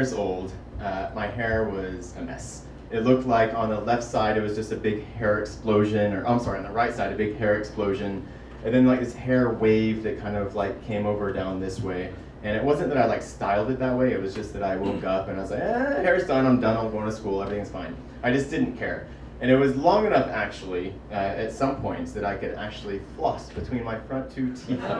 years old, my hair was a mess. It looked like on the left side it was just a big hair explosion, or I'm sorry, on the right side a big hair explosion, and then like this hair wave that kind of like came over down this way. And it wasn't that I like styled it that way, it was just that I woke up and I was like, hair's done, I'm done, I'm going to school, everything's fine. I just didn't care. And it was long enough actually, at some points, that I could actually floss between my front two teeth. I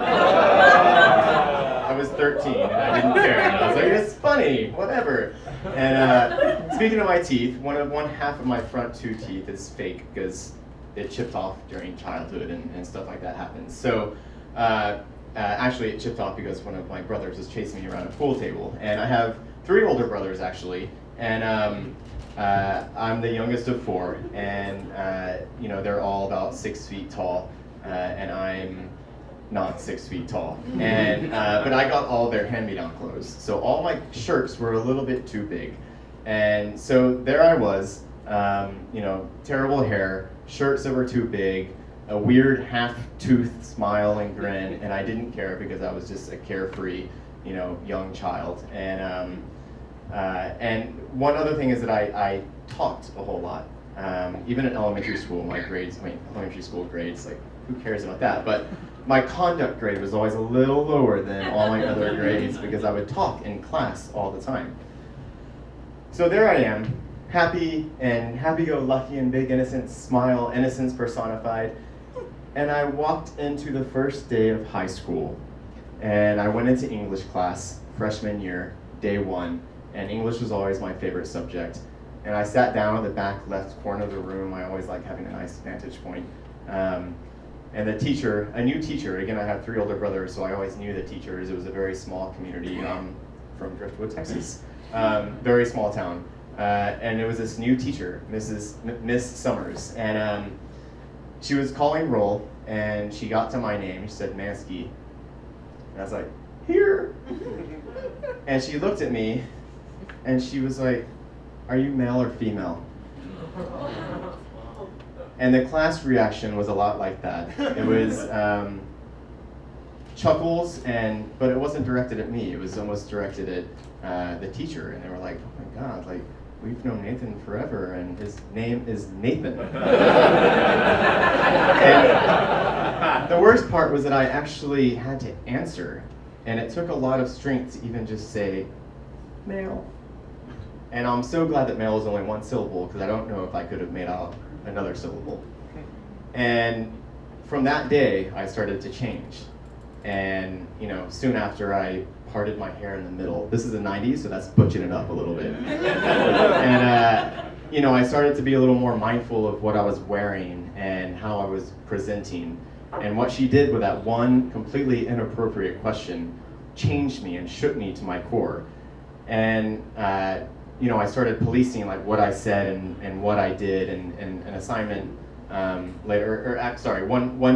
was 13 and I didn't care. And I was like, it's funny, whatever. And speaking of my teeth, one half of my front two teeth is fake because it chipped off during childhood and stuff like that happens. So actually it chipped off because one of my brothers was chasing me around a pool table. And I have 3 older brothers actually. And I'm the youngest of 4, and you know, they're all about 6 feet tall, and I'm not 6 feet tall. And but I got all their hand-me-down clothes, so all my shirts were a little bit too big, and so there I was, you know, terrible hair, shirts that were too big, a weird half-toothed smile and grin, and I didn't care because I was just a carefree, you know, young child. And one other thing is that I talked a whole lot. Even in elementary school, my grades, elementary school grades, like, who cares about that? But my conduct grade was always a little lower than all my other grades because I would talk in class all the time. So there I am, happy and happy-go-lucky and big innocent smile, innocence personified. And I walked into the first day of high school. And I went into English class, freshman year, day 1. And English was always my favorite subject. And I sat down in the back left corner of the room. I always like having a nice vantage point. And the teacher, a new teacher, again, I have 3 older brothers, so I always knew the teachers. It was a very small community from Driftwood, Texas. Very small town. And it was this new teacher, Miss Summers. And she was calling roll, and she got to my name. She said, Mansky. And I was like, here. And she looked at me, and she was like, are you male or female? And the class reaction was a lot like that. It was chuckles, but it wasn't directed at me. It was almost directed at the teacher. And they were like, oh my God, like, we've known Nathan forever, and his name is Nathan. And the worst part was that I actually had to answer. And it took a lot of strength to even just say, male. And I'm so glad that male is only 1 syllable, because I don't know if I could have made out another syllable. And from that day, I started to change. And, you know, soon after I parted my hair in the middle. This is the 90s, so that's butching it up a little bit. And, you know, I started to be a little more mindful of what I was wearing and how I was presenting. And what she did with that one completely inappropriate question changed me and shook me to my core. And, you know, I started policing like what I said and what I did, and an assignment one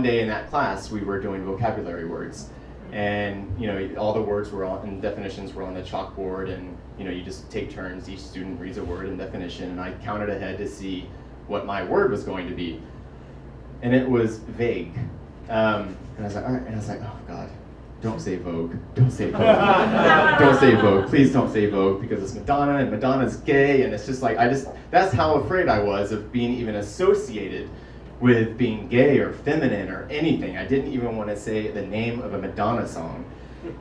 day in that class we were doing vocabulary words, and you know, all the words were on and definitions were on the chalkboard, and you know, you just take turns, each student reads a word and definition, and I counted ahead to see what my word was going to be, and it was vague, and I was like, all right, and I was like, oh God. Don't say Vogue. Don't say Vogue. Don't say Vogue. Please don't say Vogue, because it's Madonna and Madonna's gay, and it's just like, that's how afraid I was of being even associated with being gay or feminine or anything. I didn't even want to say the name of a Madonna song.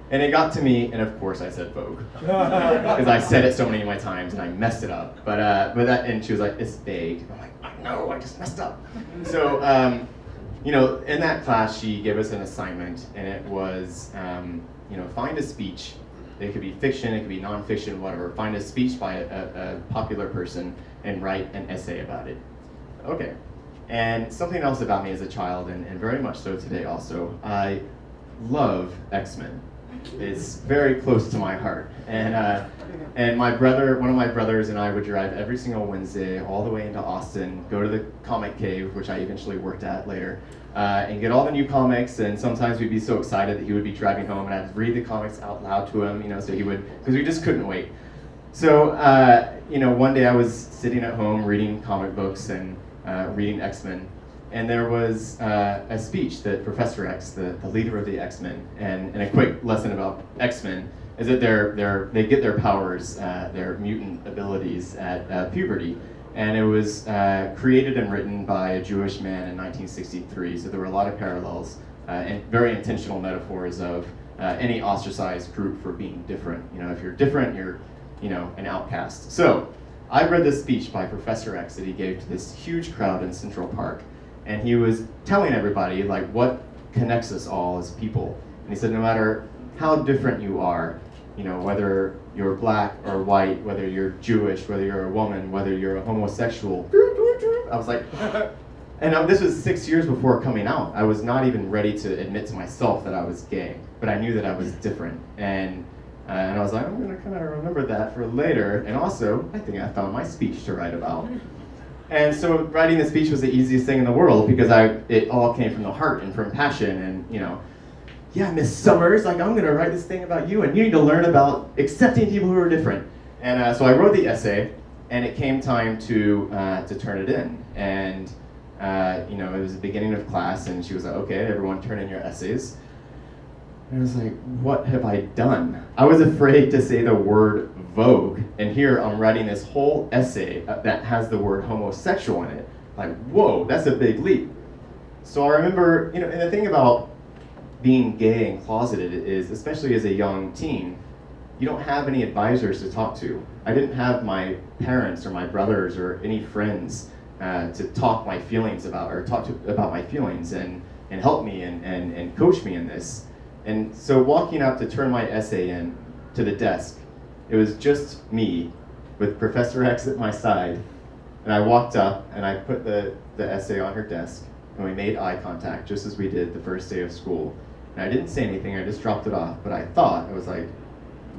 And it got to me, and of course I said Vogue. Because I said it so many of my times and I messed it up. And she was like, it's vague. I'm like, I know, I just messed up. So, you know, in that class, she gave us an assignment, and it was, you know, find a speech. It could be fiction, it could be nonfiction, whatever. Find a speech by a popular person and write an essay about it. Okay. And something else about me as a child, and very much so today also, I love X-Men. It's very close to my heart. And my brother, one of my brothers and I would drive every single Wednesday all the way into Austin, go to the comic cave, which I eventually worked at later, and get all the new comics, and sometimes we'd be so excited that he would be driving home and I'd read the comics out loud to him, you know, so he would, because we just couldn't wait. So, you know, one day I was sitting at home reading comic books and reading X-Men, and there was a speech that Professor X, the leader of the X-Men, and a quick lesson about X-Men, is that they get their powers, their mutant abilities at puberty. And it was created and written by a Jewish man in 1963, so there were a lot of parallels and very intentional metaphors of any ostracized group for being different. You know, if you're different, you're, you know, an outcast. So I read this speech by Professor X that he gave to this huge crowd in Central Park, and he was telling everybody like what connects us all as people. And he said, no matter how different you are, you know, whether you're black or white, whether you're Jewish, whether you're a woman, whether you're a homosexual, I was like, and this was 6 years before coming out. I was not even ready to admit to myself that I was gay, but I knew that I was different. And I was like, I'm gonna kind of remember that for later. And also, I think I found my speech to write about. And so writing the speech was the easiest thing in the world because it all came from the heart and from passion. And, you know, yeah, Miss Summers, like, I'm gonna write this thing about you, and you need to learn about accepting people who are different. And so I wrote the essay, and it came time to turn it in. And you know, it was the beginning of class, and she was like, okay, everyone turn in your essays. And I was like, what have I done? I was afraid to say the word Vogue, and here I'm writing this whole essay that has the word homosexual in it. Like, whoa, that's a big leap. So I remember, you know, and the thing about being gay and closeted is, especially as a young teen, you don't have any advisors to talk to. I didn't have my parents or my brothers or any friends to talk my feelings about, or talk to about my feelings and help me and coach me in this. And so walking up to turn my essay in to the desk, it was just me with Professor X at my side. And I walked up and I put the essay on her desk, and we made eye contact just as we did the first day of school. And I didn't say anything, I just dropped it off, but I was like,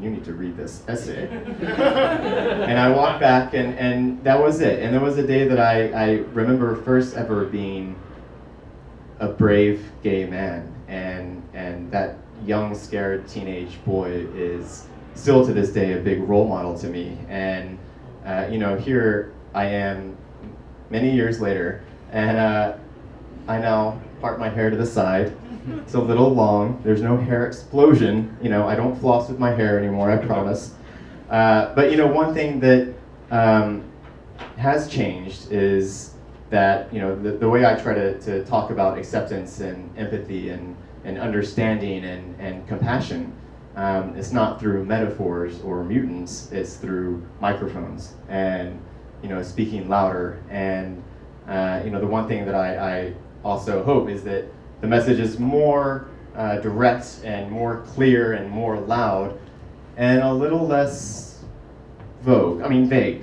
you need to read this essay. And I walked back, and that was it. And there was a day that I remember first ever being a brave gay man, and that young, scared teenage boy is still to this day a big role model to me. And you know, here I am many years later, and I now part my hair to the side. It's a little long. There's no hair explosion. You know, I don't floss with my hair anymore, I promise. But you know, one thing that has changed is that, you know, the way I try to talk about acceptance and empathy and understanding and compassion, it's not through metaphors or mutants, it's through microphones and, you know, speaking louder. And you know, the one thing that I also hope is that the message is more direct and more clear and more loud and a little less vague.